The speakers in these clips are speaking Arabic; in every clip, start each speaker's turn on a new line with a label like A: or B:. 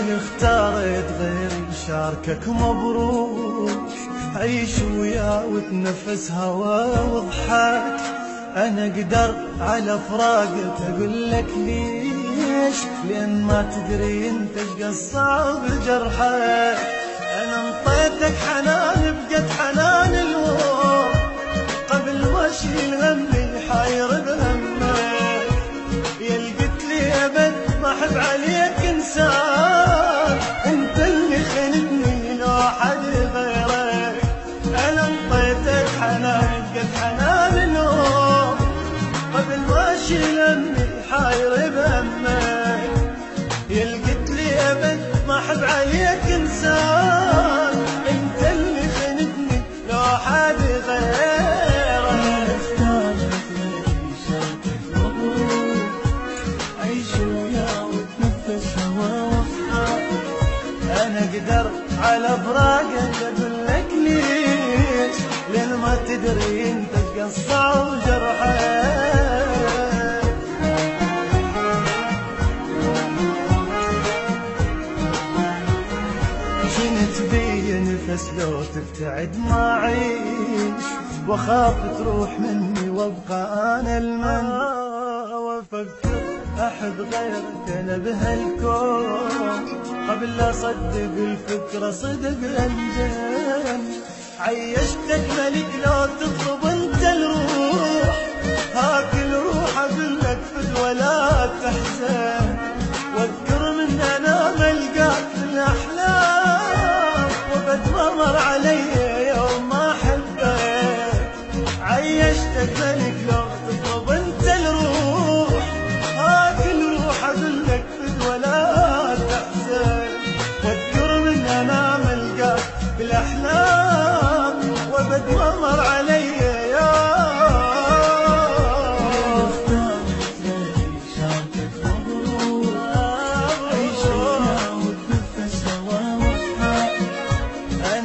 A: من اختارت غيري شاركك مبروك، عيش وياه وتنفس هوا وضحك. انا قدر على فراقك اقول لك ليش، لان ما تدري انت ايش قصة بجرحك. انا انطيتك حنان بقد حنان الورد، قبل ما اشيل همي حاير بهمك. يا قلت لي ابد ما احب عليك انسان، انت اللي خلتني لو حد غيرك. انا انطيتك حنان قد حنان الورد، قبل ما اشيل همي حاير بهمك. يا قلت لي ابد ما احب عليك انسان، انت اللي خنتني لو حد غيرك.
B: اختارت غيري شاركك مبروك، عيش وياه وتنفس هوا وضحك.
A: انا اقدر على فراقك اقول لك ليش، لين ما تدري انت ايش قصة وجرحك. كنت بي نفس لو تبتعد ما اعيش، واخاف تروح مني وابقى انا المن. وافكر احد غيرك انا بهالكون، قبل لا اصدق الفكره صدق انجن. عيشتك ملك لو تطلب انت الروح، هاك الروح اقول لك فد ولا تحزن. واذكر من انا ملقاك في الاحلام، وقد ما مر علي يوم ما احبك. عيشتك ملك لو تطلب انت الروح، هاك الروح اقول لك فد ولا تحزن. واذكر من انا ملقاك في الاحلام، وقد ما مر علي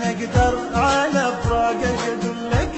A: اقدر على فراقك اقول لك